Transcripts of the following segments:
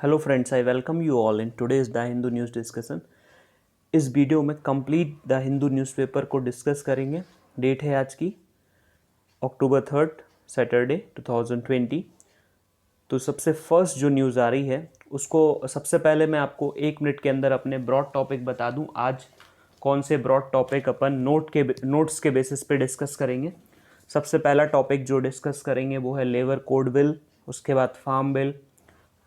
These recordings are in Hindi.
Hello friends, I welcome you all in today's the Hindu news discussion. इस वीडियो में कंप्लीट द हिंदू न्यूज़पेपर को डिस्कस करेंगे। डेट है आज की अक्टूबर 3, सैटरडे 2020। तो सबसे फर्स्ट जो न्यूज़ आ रही है उसको सबसे पहले मैं आपको 1 मिनट के अंदर अपने ब्रॉड टॉपिक बता दूं। आज कौन से ब्रॉड टॉपिक अपन नोट्स के बेसिस पे डिस्कस करेंगे। सबसे पहला टॉपिक जो डिस्कस करेंगे वो है लेबर कोड बिल, उसके बाद farm bill,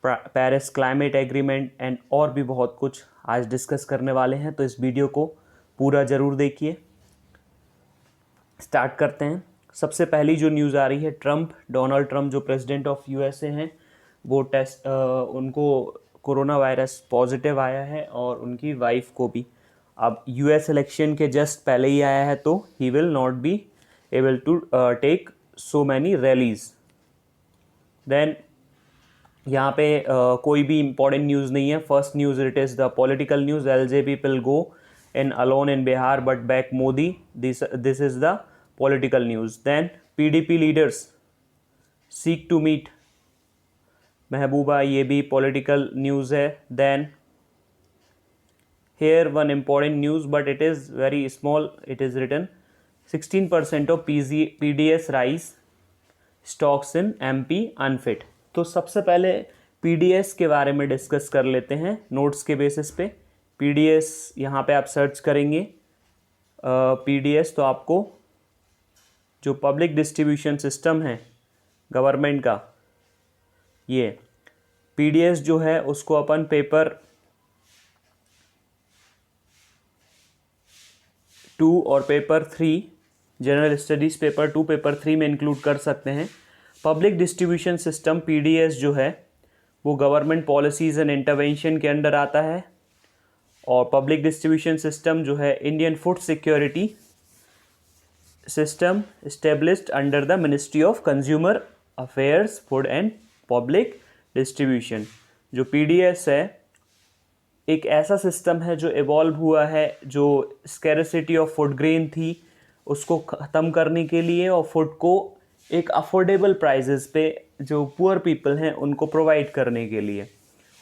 Paris climate agreement and और भी बहुत कुछ आज डिस्कस करने वाले हैं। तो इस वीडियो को पूरा ज़रूर देखिए। स्टार्ट करते हैं। सबसे पहली जो न्यूज़ आ रही है, डोनाल्ड ट्रंप जो प्रेसिडेंट ऑफ यूएसए हैं वो उनको कोरोना वायरस पॉजिटिव आया है और उनकी वाइफ को भी। अब यूएस इलेक्शन के जस्ट पहले ही आया है, तो he will not be able to take so many rallies. Then यहाँ पे कोई भी इम्पोर्टेंट न्यूज़ नहीं है। First news, it is the political news. LJP will go in alone in Bihar but back Modi. This is the political news. Then PDP leaders seek to meet Mehbooba, ये भी पॉलिटिकल न्यूज़ है। Then here one important news but it is very small. It is written 16% of PDS rise stocks in MP unfit। तो सबसे पहले PDS के बारे में डिस्कस कर लेते हैं नोट्स के बेसिस पे। PDS यहाँ पे आप सर्च करेंगे PDS, तो आपको जो पब्लिक डिस्ट्रीब्यूशन सिस्टम है गवर्नमेंट का, ये PDS जो है उसको अपन पेपर 2 और paper 3, general studies paper 2 paper 3 में इंक्लूड कर सकते हैं। पब्लिक डिस्ट्रीब्यूशन सिस्टम PDS जो है वो गवर्नमेंट पॉलिसीज़ एंड इंटरवेंशन के अंडर आता है। और पब्लिक डिस्ट्रीब्यूशन सिस्टम जो है Indian food security system established under the ministry of consumer affairs, food and public distribution. जो PDS है एक ऐसा सिस्टम है जो इवॉल्व हुआ है, जो स्कैरसिटी ऑफ फूड ग्रेन थी उसको ख़त्म करने के लिए और फूड को एक अफोर्डेबल प्राइजेस पे जो पुअर पीपल हैं उनको प्रोवाइड करने के लिए।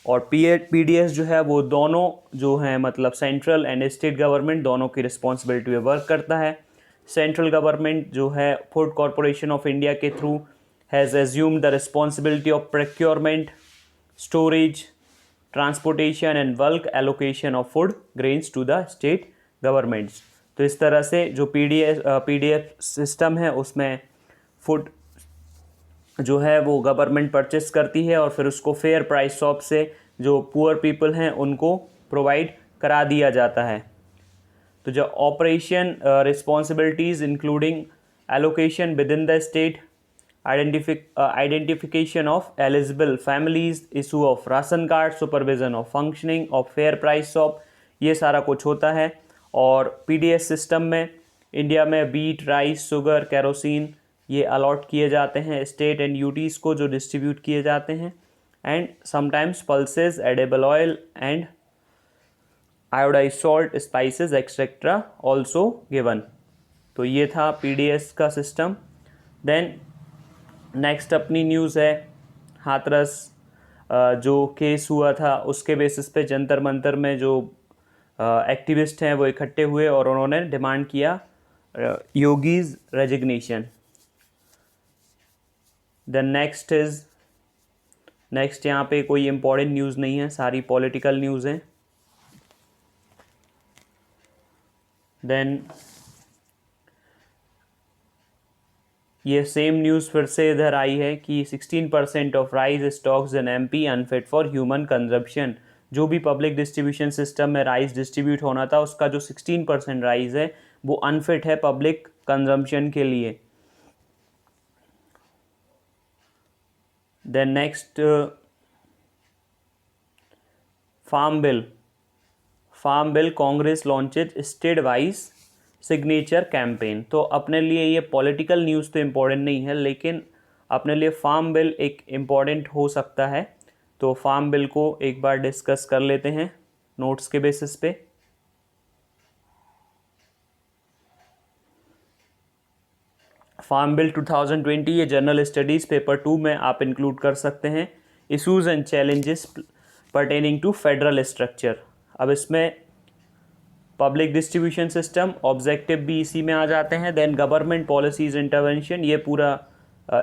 और PDS जो है वो दोनों जो हैं, मतलब सेंट्रल एंड स्टेट गवर्नमेंट दोनों की रिस्पॉन्सिबिलिटी पे वर्क करता है। सेंट्रल गवर्नमेंट जो है फूड कॉरपोरेशन ऑफ इंडिया के through has assumed the responsibility of procurement, storage, transportation and bulk allocation of food grains to the state governments. तो इस तरह से जो PDF सिस्टम है उसमें फूड जो है वो गवर्नमेंट परचेस करती है और फिर उसको फेयर प्राइस शॉप से जो पुअर पीपल हैं उनको प्रोवाइड करा दिया जाता है। तो जो operation responsibilities including allocation with in the state, identification of eligible families, issue of ration card, supervision of functioning of fair price shop, ये सारा कुछ होता है। और PDS सिस्टम में इंडिया में बीट, राइस, शुगर, केरोसिन ये अलॉट किए जाते हैं स्टेट एंड यूटीज़ को, जो डिस्ट्रीब्यूट किए जाते हैं। And sometimes pulses, edible oil and iodise salt, spices etcetera also given. तो ये था PDS का सिस्टम। देन नेक्स्ट अपनी न्यूज़ है हाथरस जो केस हुआ था उसके बेसिस पे जंतर मंतर में जो एक्टिविस्ट हैं वो इकट्ठे हुए और उन्होंने डिमांड किया योगीज रेजिग्नेशन। देन नेक्स्ट यहाँ पे कोई इम्पोर्टेंट न्यूज़ नहीं है, सारी पॉलिटिकल न्यूज़ हैं। देन ये सेम न्यूज़ फिर से इधर आई है कि 16% of rice stocks in MP unfit for human consumption. जो भी पब्लिक डिस्ट्रीब्यूशन सिस्टम में राइस डिस्ट्रीब्यूट होना था उसका जो 16% राइस है वो अनफिट है पब्लिक कंजम्पशन के लिए। Then next farm bill Congress launches state wise signature campaign. तो अपने लिए ये पॉलिटिकल न्यूज़ तो इम्पोर्टेंट नहीं है, लेकिन अपने लिए फार्म बिल एक इम्पॉर्टेंट हो सकता है। तो फार्म बिल को एक बार डिस्कस कर लेते हैं नोट्स के बेसिस पे। फार्म बिल 2020 ये जनरल स्टडीज़ पेपर 2 में आप इंक्लूड कर सकते हैं। Issues and challenges pertaining to federal structure। अब इसमें पब्लिक डिस्ट्रीब्यूशन सिस्टम ऑब्जेक्टिव भी इसी में आ जाते हैं। देन गवर्नमेंट पॉलिसीज इंटरवेंशन, ये पूरा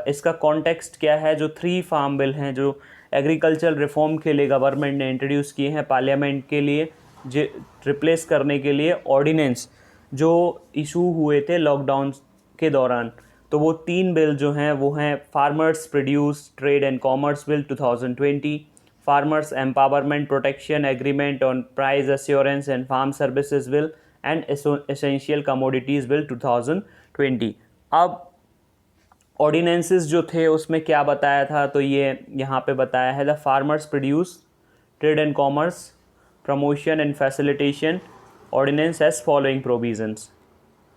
इसका कॉन्टेक्स्ट क्या है, जो 3 फार्म बिल हैं जो एग्रीकल्चर रिफॉर्म के लिए गवर्नमेंट ने इंट्रोड्यूस किए हैं पार्लियामेंट के लिए रिप्लेस करने के लिए ऑर्डिनेंस जो इशू हुए थे लॉकडाउन के दौरान। तो वो 3 बिल जो हैं वो हैं farmers produce trade and commerce bill 2020, farmers empowerment protection agreement on price assurance and farm services bill and essential commodities bill 2020। अब ऑर्डिनेंसेस जो थे उसमें क्या बताया था, तो ये यहाँ पे बताया है the farmers produce trade and commerce promotion and facilitation ordinance as following provisions.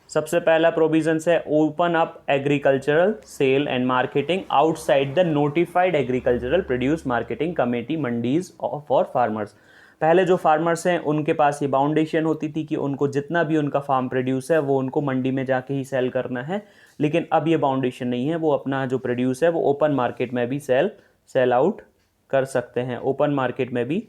सबसे पहला प्रोविजंस है open up agricultural sale and marketing outside the notified agricultural produce marketing committee mandis for farmers. पहले जो फार्मर्स हैं उनके पास ये बाउंडेशन होती थी कि उनको जितना भी उनका फार्म प्रोड्यूस है वो उनको मंडी में जाके ही सेल करना है, लेकिन अब ये बाउंडेशन नहीं है। वो अपना जो प्रोड्यूस है वो ओपन मार्केट में भी सेल आउट कर सकते हैं, ओपन मार्केट में भी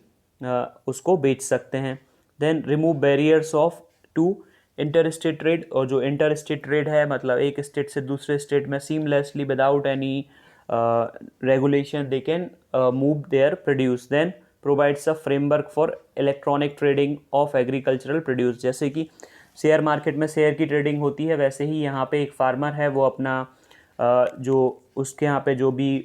उसको बेच सकते हैं। Then remove barriers of to inter state trade, और जो इंटर स्टेट ट्रेड है मतलब एक स्टेट से दूसरे स्टेट में seamlessly without any regulation they can move their produce. Then provides a framework for electronic trading of agricultural produce. जैसे कि शेयर मार्केट में शेयर की ट्रेडिंग होती है, वैसे ही यहाँ पे एक फार्मर है वो अपना जो उसके यहाँ पे जो भी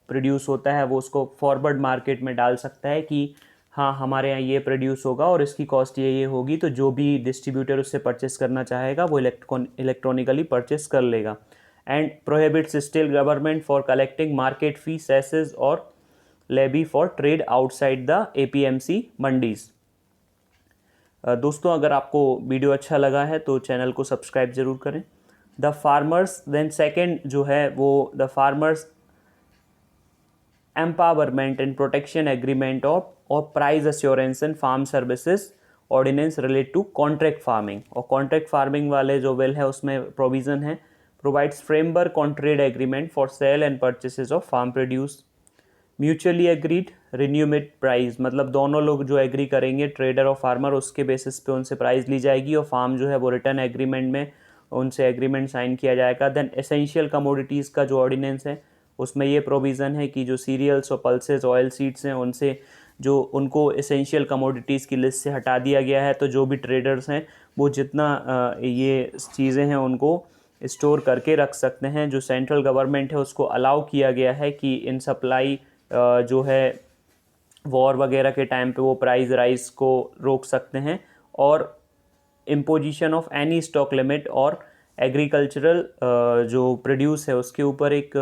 प्रोड्यूस होता है वो उसको फॉरवर्ड मार्केट में डाल सकता है कि हाँ हमारे यहाँ ये प्रोड्यूस होगा और इसकी कॉस्ट ये होगी, तो जो भी डिस्ट्रीब्यूटर उससे परचेस करना चाहेगा वो इलेक्ट्रॉनिकली परचेस कर लेगा। And prohibits state government for collecting market fee cesses और levy for trade outside the APMC mandis. दोस्तों अगर आपको वीडियो अच्छा लगा है तो चैनल को सब्सक्राइब ज़रूर करें। द फार्मर्स, देन सेकेंड जो है वो the farmers empowerment and protection agreement और price assurance and farm services ordinance relate to contract farming. और कॉन्ट्रैक्ट फार्मिंग वाले जो बिल है उसमें प्रोविज़न है provides framework on trade agreement for sale and purchases of farm produce mutually agreed remunerative price, मतलब दोनों लोग जो एग्री करेंगे ट्रेडर और फार्मर उसके बेसिस पे उनसे प्राइस ली जाएगी और फार्म जो है वो रिटर्न एग्रीमेंट में उनसे एग्रीमेंट साइन किया जाएगा। देन एसेंशियल कमोडिटीज़ का जो ऑर्डिनेंस है उसमें ये प्रोविज़न है कि जो सीरियल्स और पल्सेस ऑयल सीड्स हैं उनसे जो उनको एसेंशियल कमोडिटीज़ की लिस्ट से हटा दिया गया है, तो जो भी ट्रेडर्स हैं वो जितना ये चीज़ें हैं उनको स्टोर करके रख सकते हैं। जो सेंट्रल गवर्नमेंट है उसको अलाउ किया गया है कि इन सप्लाई जो है वॉर वगैरह के टाइम पे वो प्राइस राइज को रोक सकते हैं। और imposition of any stock limit और एग्रीकल्चरल जो प्रोड्यूस है उसके ऊपर एक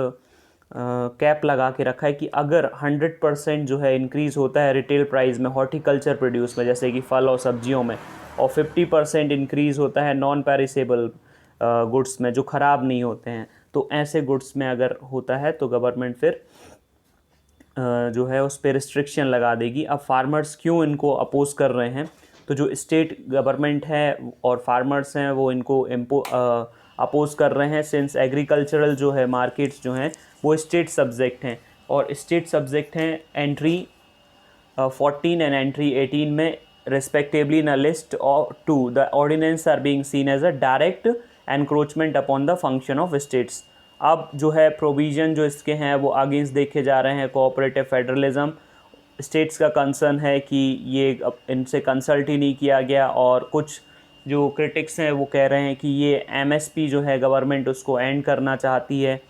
कैप लगा के रखा है कि अगर 100% जो है इंक्रीज़ होता है रिटेल प्राइस में हॉर्टिकल्चर प्रोड्यूस में जैसे कि फल और सब्जियों में, और 50% इंक्रीज़ होता है नॉन पेरिसेबल गुड्स में जो ख़राब नहीं होते हैं, तो ऐसे गुड्स में अगर होता है तो गवर्नमेंट फिर जो है उस पर रिस्ट्रिक्शन लगा देगी। अब फार्मर्स क्यों इनको अपोज कर रहे हैं, तो जो स्टेट गवर्नमेंट है और फार्मर्स हैं वो इनको अपोज कर रहे हैं सिंस एग्रीकल्चरल जो है मार्केट्स जो हैं वो स्टेट सब्जेक्ट हैं, और स्टेट सब्जेक्ट हैं एंट्री 14 एंड एंट्री 18 में रेस्पेक्टिवली इन अ लिस्ट और 2 the ordinance are being seen as a direct encroachment upon the function of states. अब जो है प्रोविज़न जो इसके हैं वो अगेंस्ट देखे जा रहे हैं कोऑपरेटिव फेडरलिज्म। स्टेट्स का कंसर्न है कि ये इनसे कंसल्ट ही नहीं किया गया, और कुछ जो क्रिटिक्स हैं वो कह रहे हैं कि ये MSP जो है गवर्नमेंट उसको एंड करना चाहती है।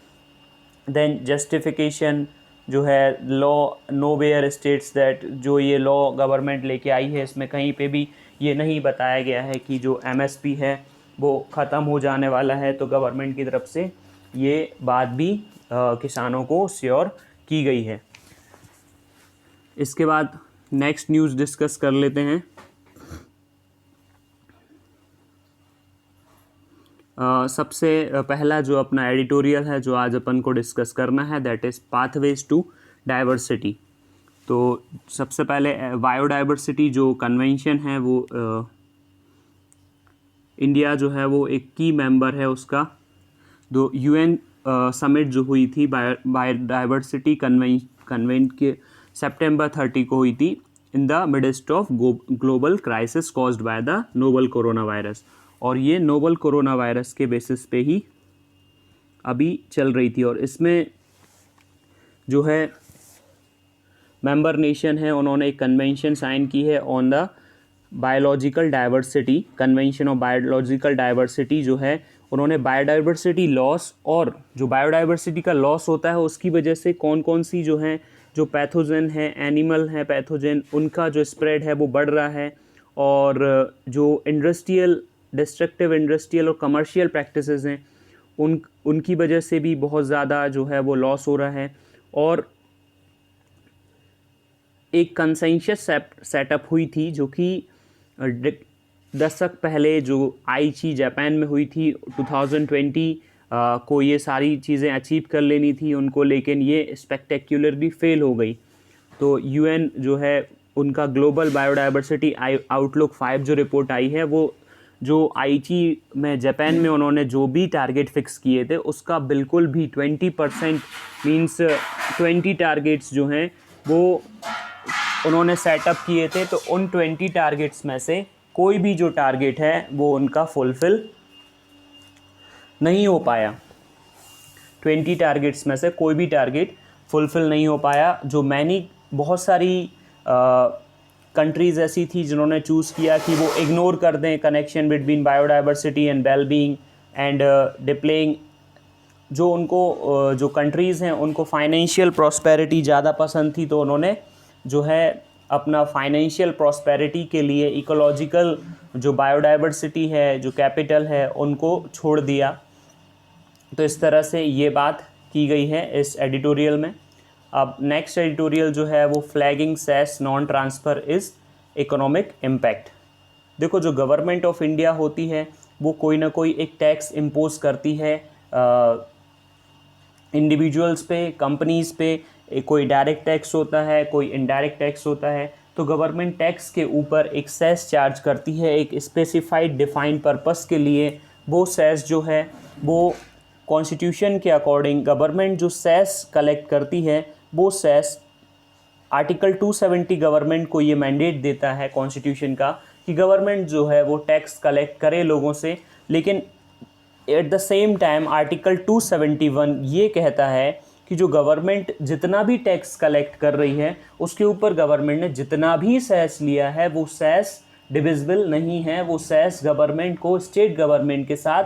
देन जस्टिफिकेशन जो है law nowhere states that, जो ये लॉ गवर्नमेंट लेके आई है इसमें कहीं पे भी ये नहीं बताया गया है कि जो MSP है वो ख़त्म हो जाने वाला है, तो गवर्नमेंट की तरफ से ये बात भी किसानों को श्योर की गई है। इसके बाद नेक्स्ट न्यूज़ डिस्कस कर लेते हैं। सबसे पहला जो अपना एडिटोरियल है जो आज अपन को डिस्कस करना है that is pathways to diversity. तो सबसे पहले बायोडाइवर्सिटी जो कन्वेंशन है वो इंडिया जो है वो एक की मेंबर है उसका। दो UN समिट जो हुई थी बायोडाइवर्सिटी कन्वेंट के सितंबर 30 को हुई थी in the midst of global crisis caused by the novel corona virus. और ये नोवल कोरोना वायरस के बेसिस पे ही अभी चल रही थी। और इसमें जो है मेंबर नेशन है, उन्होंने एक कन्वेंशन साइन की है on the biological diversity, convention of biological diversity जो है, उन्होंने बायोडाइवर्सिटी लॉस और जो बायोडाइवर्सिटी का लॉस होता है उसकी वजह से कौन कौन सी जो हैं जो पैथोजन है, एनिमल है पैथोजन, उनका जो स्प्रेड है वो बढ़ रहा है। और जो इंडस्ट्रियल डिस्ट्रक्टिव इंडस्ट्रियल और कमर्शियल प्रैक्टिसेस हैं उनकी वजह से भी बहुत ज़्यादा जो है वो लॉस हो रहा है। और एक कंसेंसस सेटअप हुई थी जो कि दशक पहले जो आईची जापान में हुई थी 2020 को ये सारी चीज़ें अचीव कर लेनी थी उनको, लेकिन ये स्पेक्टेक्युलरली फेल हो गई। तो यूएन जो है उनका ग्लोबल बायोडाइवर्सिटी आउटलुक 5 जो रिपोर्ट आई है, वो जो आईची में जापान में उन्होंने जो भी टारगेट फिक्स किए थे उसका बिल्कुल भी 20% मीन्स 20 टारगेट्स जो हैं वो उन्होंने सेटअप किए थे, तो उन 20 टारगेट्स में से कोई भी जो टारगेट है वो उनका फुलफ़िल नहीं हो पाया। 20 टारगेट्स में से कोई भी टारगेट फुलफ़िल नहीं हो पाया। जो बहुत सारी कंट्रीज़ ऐसी थी जिन्होंने चूज़ किया कि वो इग्नोर कर दें connection between biodiversity and wellbeing and depleting. जो उनको जो कंट्रीज़ हैं उनको फाइनेंशियल प्रॉस्पेरिटी ज़्यादा पसंद थी, तो उन्होंने जो है अपना फाइनेंशियल प्रॉस्पेरिटी के लिए इकोलॉजिकल जो बायोडाइवर्सिटी है, जो कैपिटल है, उनको छोड़ दिया। तो इस तरह से ये बात की गई है इस एडिटोरियल में। अब नेक्स्ट एडिटोरियल जो है वो flagging cess non transfer is economic impact. देखो, जो गवर्नमेंट ऑफ इंडिया होती है वो कोई ना कोई एक टैक्स इम्पोज करती है इंडिविजुअल्स पे, कंपनीज़ पे। कोई डायरेक्ट टैक्स होता है, कोई इनडायरेक्ट टैक्स होता है। तो गवर्नमेंट टैक्स के ऊपर एक सेस चार्ज करती है एक स्पेसिफाइड डिफाइंड पर्पस के लिए। वो सेस जो है वो कॉन्स्टिट्यूशन के अकॉर्डिंग गवर्नमेंट जो सेस कलेक्ट करती है, वो सेस आर्टिकल 270 गवर्नमेंट को ये मैंडेट देता है कॉन्स्टिट्यूशन का कि गवर्नमेंट जो है वो टैक्स कलेक्ट करे लोगों से। लेकिन at the same time article 271 ये कहता है कि जो गवर्नमेंट जितना भी टैक्स कलेक्ट कर रही है उसके ऊपर गवर्नमेंट ने जितना भी सेस लिया है वो सेस डिविजिबल नहीं है। वो सेस गवर्नमेंट को स्टेट गवर्नमेंट के साथ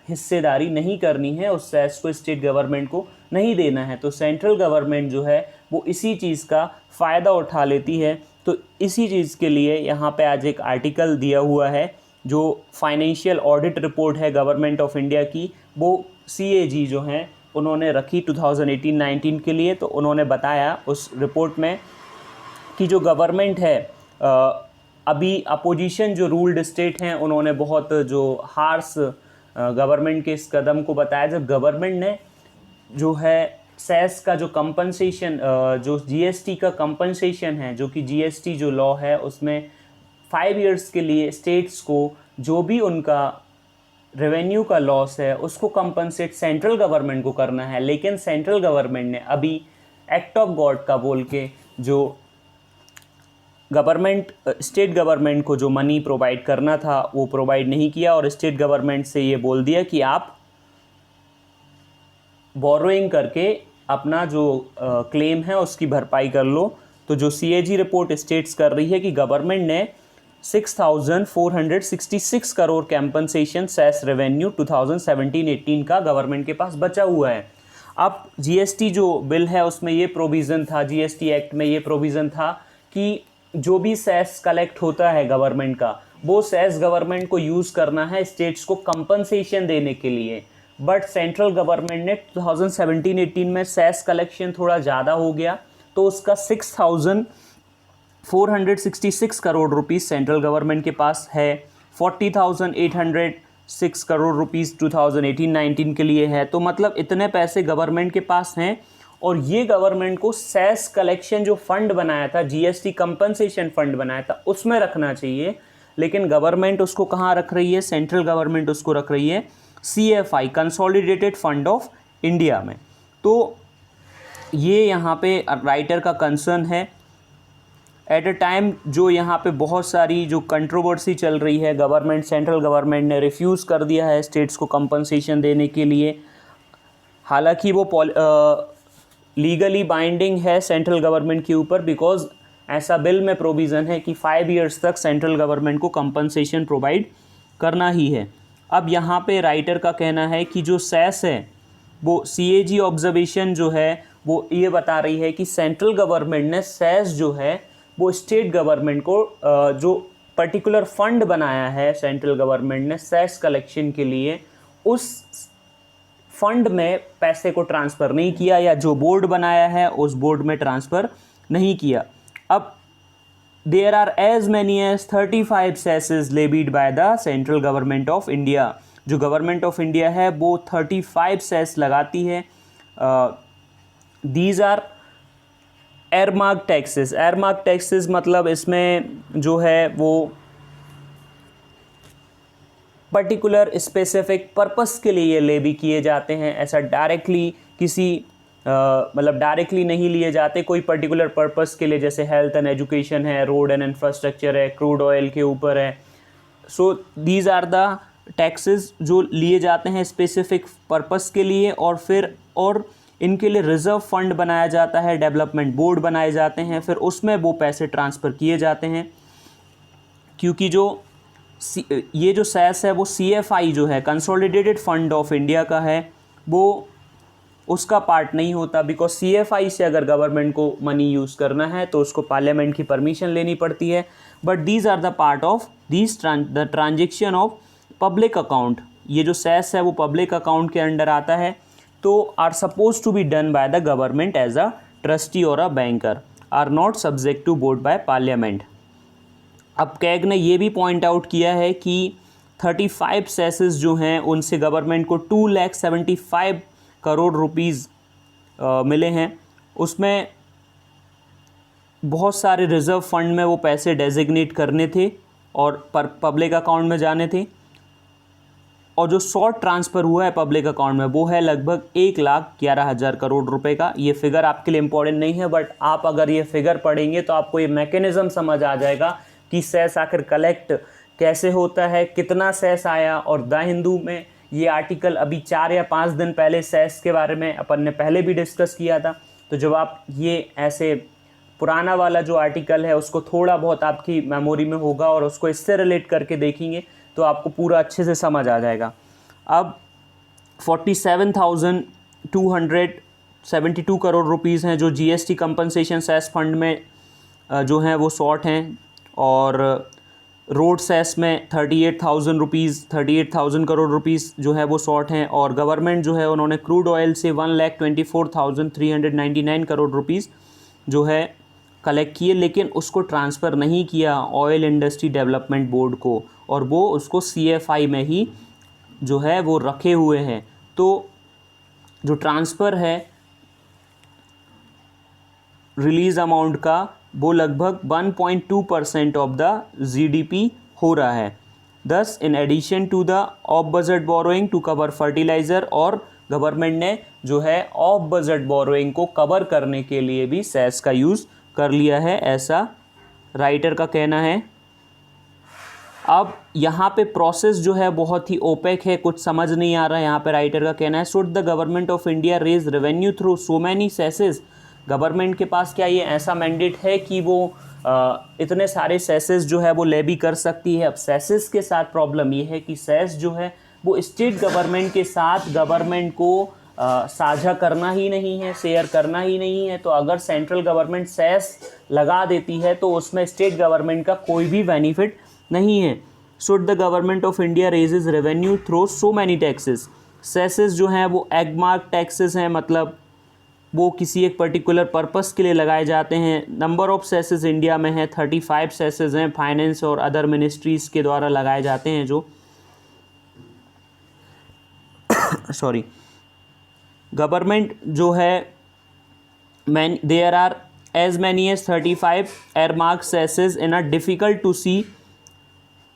हिस्सेदारी नहीं करनी है, उस सेस को स्टेट गवर्नमेंट को नहीं देना है। तो सेंट्रल गवर्नमेंट जो है वो इसी चीज़ का फ़ायदा उठा लेती है। तो इसी चीज़ के लिए यहाँ पे आज एक आर्टिकल दिया हुआ है जो फाइनेंशियल ऑडिट रिपोर्ट है गवर्नमेंट ऑफ इंडिया की, वो CAG जो हैं उन्होंने रखी 2018-19 के लिए। तो उन्होंने बताया उस रिपोर्ट में कि जो गवर्नमेंट है अभी अपोजिशन जो रूल्ड स्टेट हैं उन्होंने बहुत जो हार्श गवर्नमेंट के इस कदम को बताया। जब गवर्नमेंट ने जो है सेस का जो कंपनसेशन जो GST का कंपनसेशन है, जो कि GST जो लॉ है उसमें 5 इयर्स के लिए स्टेट्स को जो भी उनका रेवेन्यू का लॉस है उसको कंपनसेट सेंट्रल गवर्नमेंट को करना है। लेकिन सेंट्रल गवर्नमेंट ने अभी एक्ट ऑफ गॉड का बोल के जो गवर्नमेंट स्टेट गवर्नमेंट को जो मनी प्रोवाइड करना था वो प्रोवाइड नहीं किया और स्टेट गवर्नमेंट से ये बोल दिया कि आप बोरोइंग करके अपना जो क्लेम है उसकी भरपाई कर लो। तो जो CAG रिपोर्ट स्टेट्स कर रही है कि गवर्नमेंट ने 6,466 करोड़ कैंपनसेशन सेस रेवेन्यू 2017-18 का गवर्नमेंट के पास बचा हुआ है। अब GST जो बिल है उसमें ये प्रोविज़न था, GST एक्ट में ये प्रोविज़न था कि जो भी सेस कलेक्ट होता है गवर्नमेंट का वो सेस गवर्नमेंट को यूज़ करना है स्टेट्स को कंपनसेशन देने के लिए। बट सेंट्रल गवर्नमेंट ने 2017-18 में सेस कलेक्शन थोड़ा ज़्यादा हो गया, तो उसका 6,466 करोड़ रुपीस सेंट्रल गवर्नमेंट के पास है, 40,806 करोड़ रुपीस 2018-19 के लिए है। तो मतलब इतने पैसे गवर्नमेंट के पास हैं और ये गवर्नमेंट को सेस कलेक्शन जो फंड बनाया था, GST कंपनसेशन फंड बनाया था, उसमें रखना चाहिए। लेकिन गवर्नमेंट उसको कहाँ रख रही है? सेंट्रल गवर्नमेंट उसको रख रही है CFI consolidated fund of India में। तो ये यहाँ पे राइटर का कंसर्न है। एट अ टाइम जो यहाँ पे बहुत सारी जो कंट्रोवर्सी चल रही है, गवर्नमेंट, सेंट्रल गवर्नमेंट ने रिफ्यूज़ कर दिया है स्टेट्स को कंपनसेशन देने के लिए। हालांकि वो लीगली बाइंडिंग है सेंट्रल गवर्नमेंट के ऊपर, बिकॉज ऐसा बिल में प्रोविज़न है कि 5 ईयर्स तक सेंट्रल गवर्नमेंट को कंपनसेशन प्रोवाइड करना ही है। अब यहाँ पे राइटर का कहना है कि जो सेस है वो CAG ऑब्जर्वेशन जो है वो ये बता रही है कि सेंट्रल गवर्नमेंट ने सेस जो है वो स्टेट गवर्नमेंट को जो पर्टिकुलर फंड बनाया है सेंट्रल गवर्नमेंट ने सेस कलेक्शन के लिए, उस फंड में पैसे को ट्रांसफ़र नहीं किया, या जो बोर्ड बनाया है उस बोर्ड में ट्रांसफ़र नहीं किया। अब there are as many as 35 cesses levied by the central government of India. जो गवर्नमेंट ऑफ इंडिया है वो 35 सेस लगाती है। These are earmark taxes. Earmark taxes मतलब इसमें जो है वो पर्टिकुलर स्पेसिफिक पर्पस के लिए ये लेवी किए जाते हैं। ऐसा डायरेक्टली किसी मतलब डायरेक्टली नहीं लिए जाते, कोई पर्टिकुलर पर्पस के लिए, जैसे हेल्थ एंड एजुकेशन है, रोड एंड इंफ्रास्ट्रक्चर है, क्रूड ऑयल के ऊपर है। So these are the taxes जो लिए जाते हैं स्पेसिफिक पर्पस के लिए, और इनके लिए रिज़र्व फंड बनाया जाता है, डेवलपमेंट बोर्ड बनाए जाते हैं, फिर उसमें वो पैसे ट्रांसफ़र किए जाते हैं। क्योंकि जो ये जो सेस है वो CFI जो है, कंसोलिडेटेड फंड ऑफ इंडिया का है, वो उसका पार्ट नहीं होता, बिकॉज CFI से अगर गवर्नमेंट को मनी यूज़ करना है तो उसको पार्लियामेंट की परमिशन लेनी पड़ती है। But these are the part of the transaction of public account. ये जो सेस है वो पब्लिक अकाउंट के अंडर आता है, तो are suppose to be done by the government as a trustee और a banker, are not subject to vote by parliament. अब कैग ने ये भी पॉइंट आउट किया है कि 35 सेसेस जो हैं उनसे गवर्नमेंट को 2,75 करोड़ रुपीज़ मिले हैं। उसमें बहुत सारे रिज़र्व फंड में वो पैसे डेजिग्नेट करने थे और पब्लिक अकाउंट में जाने थे, और जो शॉर्ट ट्रांसफ़र हुआ है पब्लिक अकाउंट में वो है लगभग 1,11,000 करोड़ रुपए का। ये फिगर आपके लिए इम्पॉर्टेंट नहीं है, बट आप अगर ये फिगर पढ़ेंगे तो आपको ये मैकेनिज़्म समझ आ जाएगा कि सेस आखिर कलेक्ट कैसे होता है, कितना सेस आया। और द हिंदू में ये आर्टिकल अभी 4 या 5 दिन पहले सेस के बारे में अपन ने पहले भी डिस्कस किया था। तो जब आप ये ऐसे पुराना वाला जो आर्टिकल है उसको थोड़ा बहुत आपकी मेमोरी में होगा और उसको इससे रिलेट करके देखेंगे तो आपको पूरा अच्छे से समझ आ जाएगा। अब 47,272 करोड़ रुपीज़ हैं जो GST कंपनसेशन सेस फंड में जो हैं वो शॉर्ट हैं, और रोड सेस में 38,000 करोड़ रुपीज़ जो है वो शॉर्ट हैं, और गवर्नमेंट जो है उन्होंने क्रूड ऑयल से 1,24,399 करोड़ रुपीज़ जो है कलेक्ट किए, लेकिन उसको ट्रांसफ़र नहीं किया ऑयल इंडस्ट्री डेवलपमेंट बोर्ड को, और वो उसको CFI में ही जो है वो रखे हुए हैं। तो जो ट्रांसफ़र है रिलीज़ अमाउंट का वो लगभग 1.2% ऑफ द GDP हो रहा है। Thus in addition to the off budget borrowing to cover fertiliser, और गवर्नमेंट ने जो है ऑफ बजट बोरोइंग को कवर करने के लिए भी सेस का यूज़ कर लिया है, ऐसा राइटर का कहना है। अब यहाँ पे प्रोसेस जो है बहुत ही ओपेक है, कुछ समझ नहीं आ रहा है। यहाँ पे राइटर का कहना है, should the government of India raise revenue through so many cesses. Government के पास क्या ये ऐसा मैंडेट है कि वो इतने सारे सेसेस जो है वो लेवी कर सकती है। अब सेसेस के साथ प्रॉब्लम ये है कि सेस जो है वो स्टेट गवर्नमेंट के साथ गवर्नमेंट को साझा करना ही नहीं है, शेयर करना ही नहीं है। तो अगर सेंट्रल गवर्नमेंट सेस लगा देती है तो उसमें स्टेट गवर्नमेंट का कोई भी बेनिफिट नहीं है। Should the government of India raises revenue through so many taxes. सेसेस जो हैं वो एगमार्क टैक्सेस हैं, मतलब वो किसी एक पर्टिकुलर पर्पस के लिए लगाए जाते हैं। नंबर ऑफ सेसेस इंडिया में है 35 सेसेस हैं, फाइनेंस और अदर मिनिस्ट्रीज़ के द्वारा लगाए जाते हैं जो सॉरी गवर्नमेंट जो है there are as many as 35 earmark cesses in a difficult to see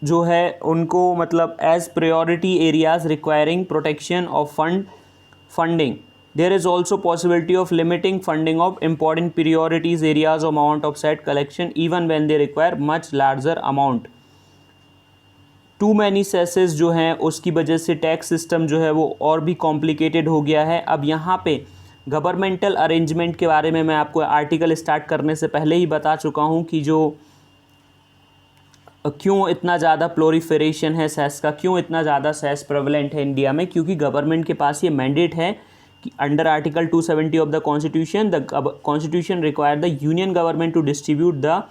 जो है उनको, मतलब as priority areas requiring protection of funding. There is also possibility of limiting funding of important priorities areas of amount of set collection even when they require much larger amount. Too many cesses जो हैं उसकी वजह से टैक्स सिस्टम जो है वो और भी कॉम्प्लिकेटेड हो गया है. अब यहाँ पे गवर्नमेंटल अरेंजमेंट के बारे में मैं आपको आर्टिकल स्टार्ट करने से पहले ही बता चुका हूँ कि जो क्यों इतना ज़्यादा प्लोरीफेरेशन है सेस का, क्यों इतना ज़्यादा सेस प्रेवलेंट है इंडिया में, क्योंकि गवर्नमेंट के पास ये मैंडेट है कि under article 270 of the constitution constitution require the union government to distribute the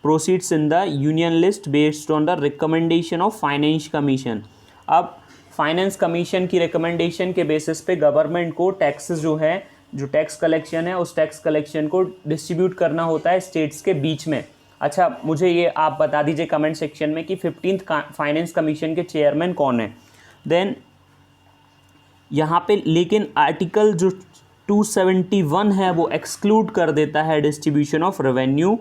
proceeds in the union list based on the recommendation of finance commission. अब फाइनेंस कमीशन की रिकमेंडेशन के बेसिस पे गवर्नमेंट को टैक्सेस जो है, जो टैक्स कलेक्शन है, उस टैक्स कलेक्शन को डिस्ट्रीब्यूट करना होता है स्टेट्स के बीच में. अच्छा, मुझे ये आप बता दीजिए कमेंट सेक्शन में कि 15th फाइनेंस कमीशन के चेयरमैन कौन है. देन यहाँ पे लेकिन आर्टिकल जो 271 है वो एक्सक्लूड कर देता है distribution of revenue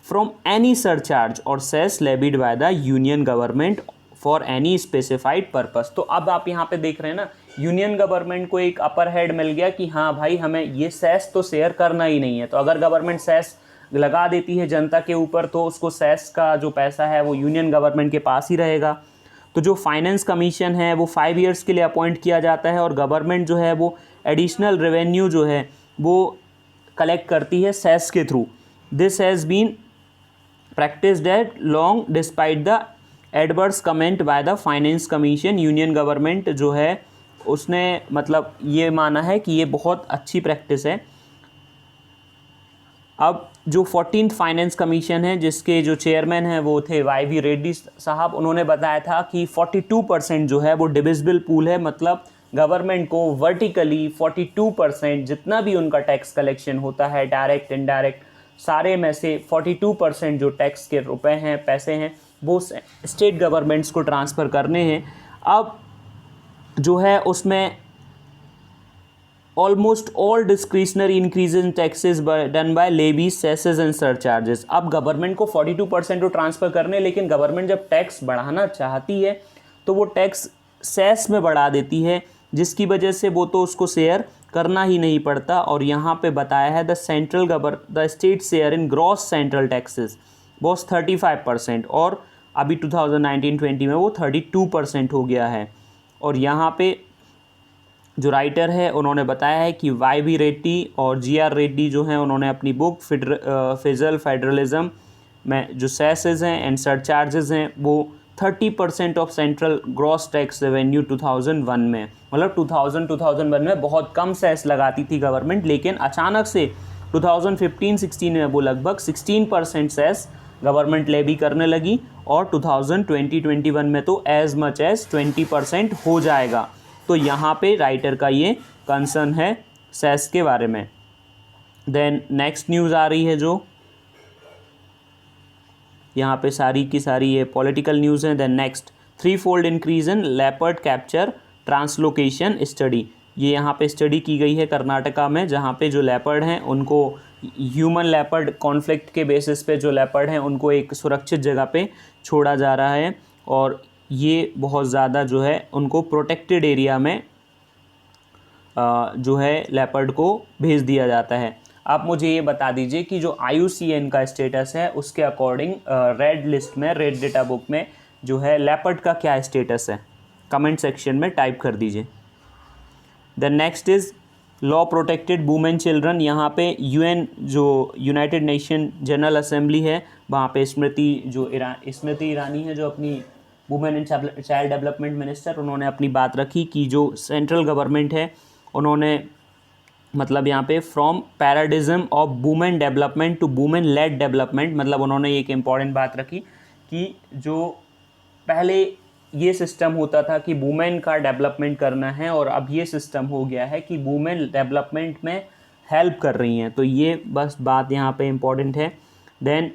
from any surcharge और cess levied by the union government for any specified purpose. तो अब आप यहाँ पे देख रहे हैं ना, यूनियन गवर्नमेंट को एक अपर हेड मिल गया कि हाँ भाई हमें ये सेस तो शेयर करना ही नहीं है. तो अगर गवर्नमेंट सेस लगा देती है जनता के ऊपर तो उसको सेस का जो पैसा है वो यूनियन गवर्नमेंट के पास ही रहेगा. तो जो फाइनेंस कमीशन है वो 5 ईयर्स के लिए अपॉइंट किया जाता है और गवर्नमेंट जो है वो एडिशनल रेवेन्यू जो है वो कलेक्ट करती है सेस के through. This has been practiced at long despite the adverse comment by the finance commission. Union government जो है उसने मतलब ये माना है कि ये बहुत अच्छी प्रैक्टिस है. अब जो 14th फाइनेंस कमीशन है जिसके जो चेयरमैन हैं वो थे YV रेड्डी साहब, उन्होंने बताया था कि 42% जो है वो डिविजिबल पूल है. मतलब गवर्नमेंट को वर्टिकली 42% जितना भी उनका टैक्स कलेक्शन होता है डायरेक्ट इनडायरेक्ट सारे में से 42% जो टैक्स के रुपए हैं, पैसे हैं, वो स्टेट गवर्नमेंट्स को ट्रांसफ़र करने हैं. अब जो है उसमें almost all discretionary increase in taxes done by levies सेसेस and surcharges. अब गवर्नमेंट को 42% तो ट्रांसफ़र करने, लेकिन गवर्नमेंट जब टैक्स बढ़ाना चाहती है तो वो टैक्स सेस में बढ़ा देती है, जिसकी वजह से वो तो उसको शेयर करना ही नहीं पड़ता. और यहाँ पे बताया है the state share in gross central taxes was 35% और अभी 2019-20 में वो 32% हो गया है. और यहाँ पे जो राइटर है उन्होंने बताया है कि YV रेड्डी और GR रेड्डी जो हैं उन्होंने अपनी बुक फिजल फेडरलिज्म में जो सेसेस हैं एंड सरचार्जेस हैं वो 30% of central gross tax revenue 2001 में, मतलब 2001 में बहुत कम सेस लगाती थी गवर्नमेंट, लेकिन अचानक से 2015-16 में वो लगभग 16% सेस गवर्नमेंट लेवी करने लगी और 2020-21 में तो एज मच एज 20% हो जाएगा. तो यहाँ पे राइटर का ये कंसर्न है सेस के बारे में. देन नेक्स्ट न्यूज़ आ रही है जो यहाँ पे सारी की सारी ये पॉलिटिकल न्यूज़ हैं. Then next 3-fold increase in leopard capture translocation study. ये यहाँ पे स्टडी की गई है कर्नाटका में, जहाँ पे जो लेपर्ड हैं उनको ह्यूमन लेपर्ड कॉन्फ्लिक्ट के बेसिस पे जो लेपर्ड हैं उनको एक सुरक्षित जगह पे छोड़ा जा रहा है और ये बहुत ज़्यादा जो है उनको प्रोटेक्टेड एरिया में जो है लेपर्ड को भेज दिया जाता है. आप मुझे ये बता दीजिए कि जो IUCN का स्टेटस है उसके अकॉर्डिंग रेड लिस्ट में, रेड डेटा बुक में जो है लेपर्ड का क्या स्टेटस है, कमेंट सेक्शन में टाइप कर दीजिए. The next is law protected women children. यहाँ पे UN जो यूनाइटेड नेशन जनरल असेंबली है वहाँ पे स्मृति ईरानी है जो अपनी women and child development minister, उन्होंने अपनी बात रखी कि जो सेंट्रल गवर्नमेंट है उन्होंने मतलब यहाँ पे from paradigm of women development to women led development, मतलब उन्होंने एक इम्पॉर्टेंट बात रखी कि जो पहले ये सिस्टम होता था कि वुमेन का डेवलपमेंट करना है और अब ये सिस्टम हो गया है कि वुमेन डेवलपमेंट में हेल्प कर रही हैं. तो ये बस बात यहाँ पे इम्पॉर्टेंट है. देन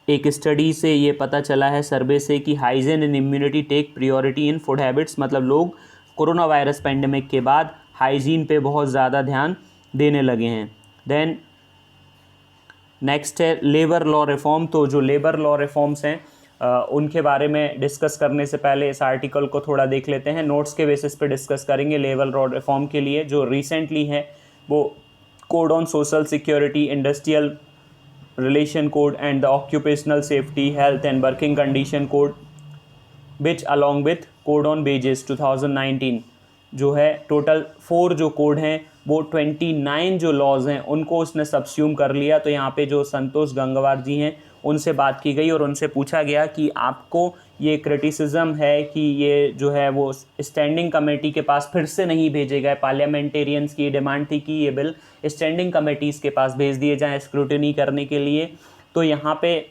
एक स्टडी से ये पता चला है, सर्वे से, कि hygiene and immunity take priority in food habits. मतलब लोग कोरोना वायरस पेंडेमिक के बाद हाइजीन पे बहुत ज़्यादा ध्यान देने लगे हैं. देन नेक्स्ट है लेबर लॉ रिफॉर्म. तो जो लेबर लॉ रिफॉर्म्स हैं उनके बारे में डिस्कस करने से पहले इस आर्टिकल को थोड़ा देख लेते हैं। नोट्स के बेसिस पे डिस्कस करेंगे लेबर लॉ रिफॉर्म के लिए जो रिसेंटली है वो code on social security, industrial relation code and the occupational safety, health and working condition code which along with code on wages 2019 जो है टोटल 4 जो कोड हैं वो 29 जो लॉज हैं उनको उसने सबस्यूम कर लिया। तो यहाँ पे जो संतोष गंगवार जी हैं उनसे बात की गई और उनसे पूछा गया कि आपको ये क्रिटिसिज्म है कि ये जो है वो स्टैंडिंग कमेटी के पास फिर से नहीं भेजे गए। पार्लियामेंटेरियंस की डिमांड थी कि ये बिल स्टैंडिंग कमेटीज़ के पास भेज दिए जाएँ स्क्रूटनी करने के लिए। तो यहाँ पे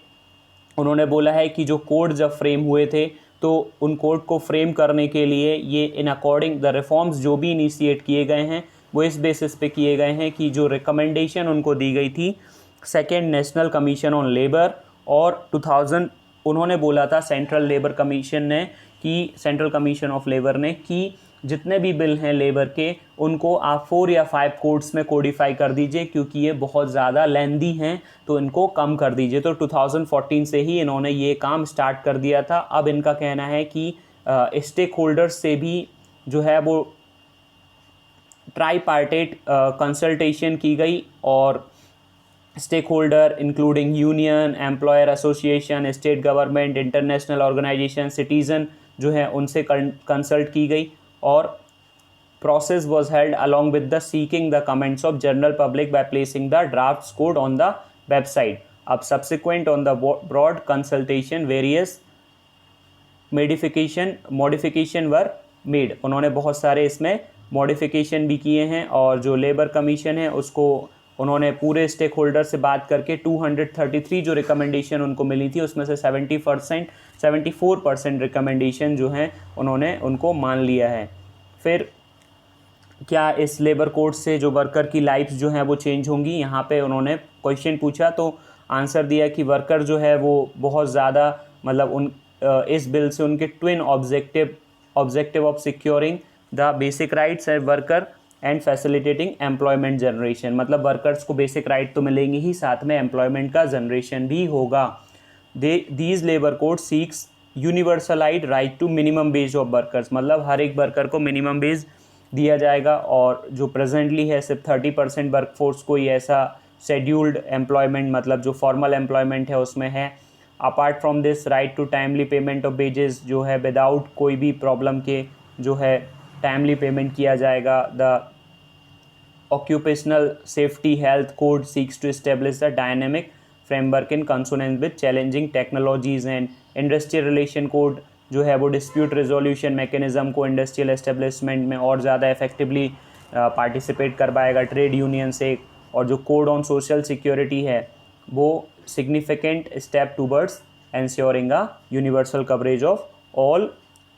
उन्होंने बोला है कि जो कोड जब फ्रेम हुए थे तो उन कोड को फ्रेम करने के लिए ये इन अकॉर्डिंग द रिफॉर्म्स जो भी इनिशिएट किए गए हैं वो इस बेसिस पे किए गए हैं कि जो रिकमेंडेशन उनको दी गई थी second national commission on labour और 2000 उन्होंने बोला था सेंट्रल लेबर कमीशन ने कि सेंट्रल कमीशन ऑफ लेबर ने कि जितने भी बिल हैं लेबर के उनको आप 4 या 5 कोड्स में कोडिफाई कर दीजिए क्योंकि ये बहुत ज़्यादा लेंदी हैं तो इनको कम कर दीजिए। तो 2014 से ही इन्होंने ये काम स्टार्ट कर दिया था। अब इनका कहना है कि स्टेक होल्डर्स से भी जो है वो ट्राईपार्टेट कंसल्टेशन की गई और stakeholder including union, employer association, state government, international organisation, citizen जो है उनसे कंसल्ट की गई और process was held along with the seeking the comments of general public by placing the drafts code on the website. अब subsequent on the broad consultation various modification were made. उन्होंने बहुत सारे इसमें मॉडिफिकेशन भी किए हैं और जो लेबर कमीशन है उसको उन्होंने पूरे स्टेक होल्डर से बात करके 233 जो रिकमेंडेशन उनको मिली थी उसमें से 74% रिकमेंडेशन जो हैं उन्होंने उनको मान लिया है। फिर क्या इस लेबर कोड से जो वर्कर की लाइफ जो है वो चेंज होंगी, यहाँ पे उन्होंने क्वेश्चन पूछा तो आंसर दिया कि वर्कर जो है वो बहुत ज़्यादा मतलब इस बिल से उनके twin objective of securing the basic rights and worker and facilitating employment generation, मतलब वर्कर्स को बेसिक राइट तो मिलेंगे ही साथ में एम्प्लॉयमेंट का जनरेशन भी होगा। These labour code seeks universalise right to minimum wage of workers, मतलब हर एक वर्कर को मिनिमम वेज दिया जाएगा और जो प्रेजेंटली है सिर्फ 30% वर्कफोर्स को ही ऐसा शेड्यूल्ड एम्प्लॉयमेंट मतलब जो फॉर्मल एम्प्लॉयमेंट है उसमें है। Apart from this right to timely payment of wages जो है विदाउट कोई भी प्रॉब्लम के जो है टाइमली पेमेंट किया जाएगा। The occupational safety health code seeks to establish the dynamic framework in consonance with challenging technologies and industrial relation code जो है वो डिस्प्यूट रिजोल्यूशन मैकेनिज़्म को इंडस्ट्रियल एस्टेब्लिशमेंट में और ज़्यादा इफेक्टिवली पार्टिसिपेट कर पाएगा ट्रेड यूनियन से। और जो कोड ऑन सोशल सिक्योरिटी है वो significant step towards ensuring a universal coverage of all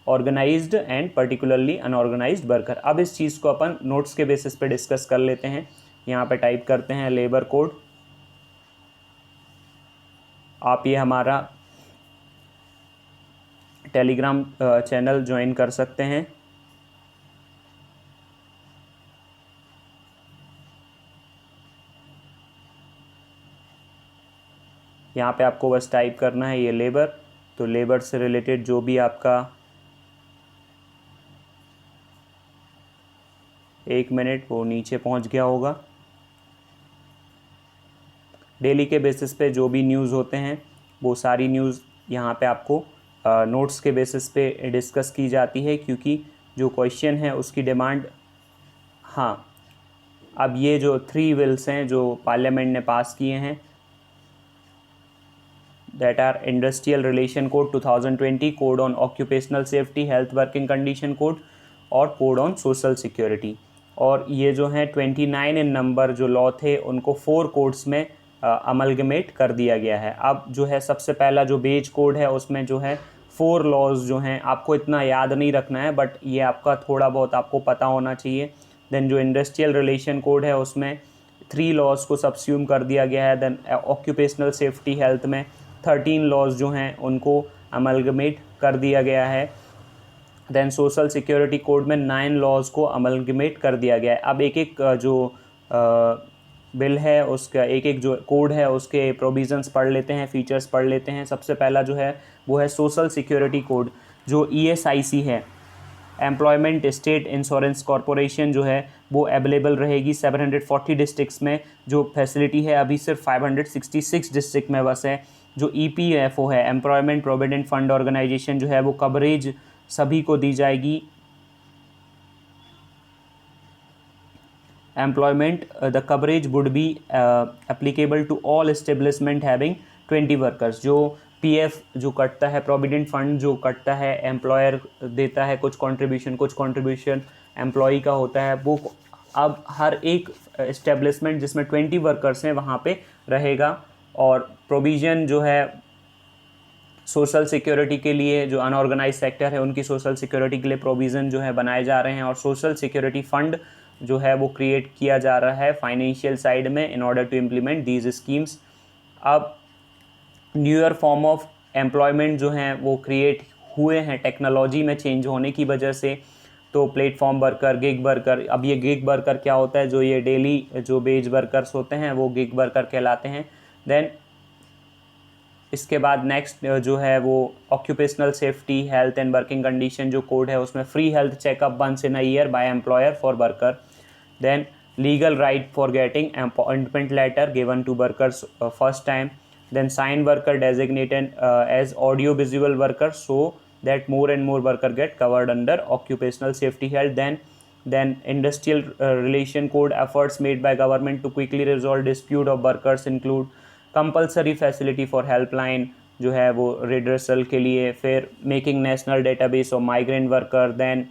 organised and particularly unorganised worker. अब इस चीज़ को अपन नोट्स के बेसिस पे डिस्कस कर लेते हैं। यहाँ पे टाइप करते हैं लेबर कोड। आप ये हमारा टेलीग्राम चैनल ज्वाइन कर सकते हैं। यहाँ पे आपको बस टाइप करना है ये लेबर, तो लेबर से रिलेटेड जो भी आपका 1 मिनट वो नीचे पहुँच गया होगा। डेली के बेसिस पे जो भी न्यूज़ होते हैं वो सारी न्यूज़ यहाँ पे आपको नोट्स के बेसिस पे डिस्कस की जाती है क्योंकि जो क्वेश्चन है उसकी डिमांड। हाँ, अब ये जो 3 बिल्स हैं जो पार्लियामेंट ने पास किए हैं that are industrial relation code 2020, code on occupational safety health working condition code और कोड ऑन सोशल सिक्योरिटी। और ये जो हैं 29 इन नंबर जो लॉ थे उनको 4 कोड्स में अमलगमेट कर दिया गया है। अब जो है सबसे पहला जो बेज कोड है उसमें जो है 4 लॉज जो हैं आपको इतना याद नहीं रखना है बट ये आपका थोड़ा बहुत आपको पता होना चाहिए। देन जो इंडस्ट्रियल रिलेशन कोड है उसमें 3 लॉज को सबस्यूम कर दिया गया है। देन ऑक्यूपेशनल सेफ्टी हेल्थ में 13 लॉज जो हैं उनको अमलगमेट कर दिया गया है। देन सोशल सिक्योरिटी कोड में 9 लॉज को अमलगमेट कर दिया गया है। अब एक एक जो बिल है उसका एक एक जो कोड है उसके प्रोविजंस पढ़ लेते हैं, फीचर्स पढ़ लेते हैं। सबसे पहला जो है वो है सोशल सिक्योरिटी कोड। जो ESIC है, एम्प्लॉयमेंट स्टेट इंश्योरेंस कॉरपोरेशन, जो है वो अवेलेबल रहेगी 740 डिस्ट्रिक्ट्स में। जो फैसिलिटी है अभी सिर्फ 566 डिस्ट्रिक्ट में बस है। जो EPFO है, एम्प्लॉयमेंट प्रोविडेंट फंड ऑर्गेनाइजेशन, जो है वो कवरेज सभी को दी जाएगी। Employment the coverage would be applicable to all establishment having 20 workers. जो PF जो कटता है, प्रोविडेंट फंड जो कटता है, एम्प्लॉयर देता है कुछ कंट्रीब्यूशन एम्प्लॉई का होता है, वो अब हर एक एस्टेब्लिशमेंट जिसमें 20 वर्कर्स हैं वहाँ पे रहेगा। और प्रोविज़न जो है सोशल सिक्योरिटी के लिए, जो अनऑर्गेनाइज सेक्टर है उनकी सोशल सिक्योरिटी के लिए प्रोविज़न जो है बनाए जा रहे हैं। और सोशल सिक्योरिटी फंड जो है वो क्रिएट किया जा रहा है फाइनेंशियल साइड में in order to implement these schemes. अब न्यूअर फॉर्म ऑफ एम्प्लॉयमेंट जो हैं वो क्रिएट हुए हैं टेक्नोलॉजी में चेंज होने की वजह से। तो प्लेटफॉर्म वर्कर, गिग वर्कर। अब ये गिग वर्कर क्या होता है, जो ये डेली जो वेज वर्कर्स होते हैं वो गिग वर्कर कहलाते हैं। देन इसके बाद नेक्स्ट जो है वो occupational safety, health and working condition जो कोड है उसमें free health checkup once in a year by employer for worker. Then legal right for getting appointment letter given to workers first time. Then sign worker designated as audio visual worker so that more and more worker get covered under occupational safety health. Then industrial relation code efforts made by government to quickly resolve dispute of workers include compulsory facility for helpline जो है वो redressal के लिए, फिर making national database of migrant worker, then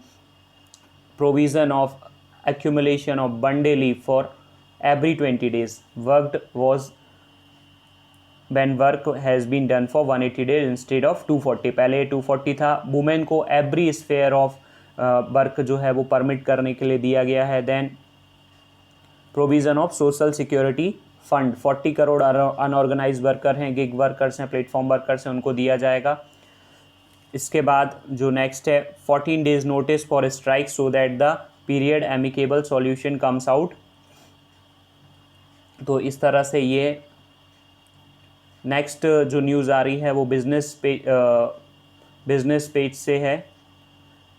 provision of accumulation of one day leave for every 20 days worked was when work has been done for 180 days instead of 240। पहले 240 था। वुमेन को एवरी स्फेयर ऑफ वर्क जो है वो परमिट करने के लिए दिया गया है। Then provision of social security fund, 40 crore unorganised worker हैं, गिग वर्कर्स हैं, प्लेटफॉर्म वर्कर्स हैं, उनको दिया जाएगा। इसके बाद जो नेक्स्ट है 14 days notice for strike so that the period amicable solution comes out. तो इस तरह से ये नेक्स्ट जो न्यूज़ आ रही है वो बिजनेस पेज से है।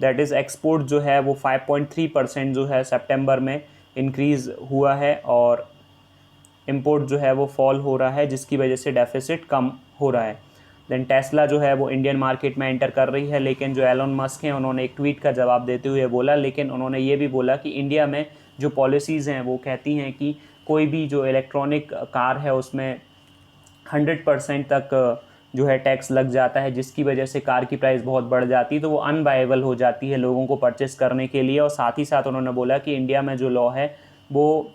दैट इज़ एक्सपोर्ट जो है वो 5.3% जो है सितंबर में इंक्रीज़ हुआ है और इंपोर्ट जो है वो फॉल हो रहा है, जिसकी वजह से डेफिसिट कम हो रहा है। देन टेस्ला जो है वो इंडियन मार्केट में एंटर कर रही है, लेकिन जो एलोन मस्क हैं उन्होंने एक ट्वीट का जवाब देते हुए बोला, लेकिन उन्होंने ये भी बोला कि इंडिया में जो पॉलिसीज़ हैं वो कहती हैं कि कोई भी जो इलेक्ट्रॉनिक कार है उसमें 100% तक जो है टैक्स लग जाता है, जिसकी वजह से कार की प्राइस बहुत बढ़ जाती है, तो वो अनवायबल हो जाती है लोगों को परचेस करने के लिए। और साथ ही साथ उन्होंने बोला कि इंडिया में जो लॉ है वो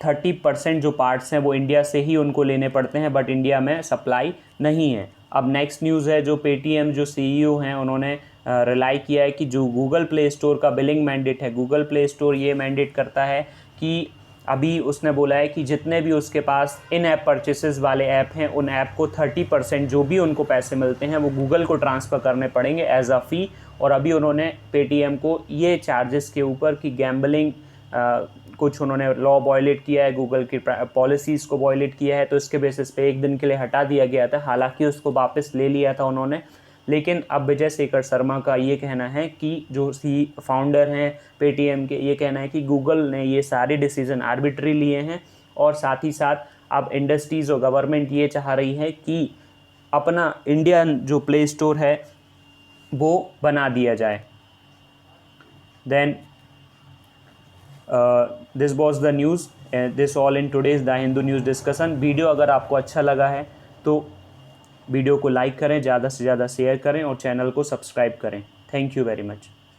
30% जो पार्ट्स हैं वो इंडिया से ही उनको लेने पड़ते हैं, बट इंडिया में सप्लाई नहीं है। अब नेक्स्ट न्यूज़ है जो पेटीएम जो CEO हैं उन्होंने रिलाई किया है कि जो गूगल प्ले स्टोर का बिलिंग मैंडेट है, गूगल प्ले स्टोर ये मैंडेट करता है कि अभी उसने बोला है कि जितने भी उसके पास इन ऐप परचेसेस वाले ऐप हैं उन ऐप को 30% जो भी उनको पैसे मिलते हैं वो गूगल को ट्रांसफ़र करने पड़ेंगे एज अ फ़ी। और अभी उन्होंने पेटीएम को ये चार्जेस के ऊपर कि गैम्बलिंग कुछ उन्होंने लॉ वायलेट किया है, गूगल की पॉलिसीज़ को वायलेट किया है, तो इसके बेसिस पे एक दिन के लिए हटा दिया गया था। हालांकि उसको वापस ले लिया था उन्होंने, लेकिन अब विजय शेखर शर्मा का ये कहना है कि जो फाउंडर हैं पेटीएम के, ये कहना है कि गूगल ने ये सारे डिसीजन आर्बिट्री लिए हैं। और साथ ही साथ अब इंडस्ट्रीज़ और गवर्नमेंट ये चाह रही है कि अपना इंडियन जो प्ले स्टोर है वो बना दिया जाए। Then this was the news, this all in today's the Hindu news discussion. Video अगर आपको अच्छा लगा है तो वीडियो को लाइक करें, ज़्यादा से ज़्यादा शेयर करें और चैनल को सब्सक्राइब करें। Thank you very much.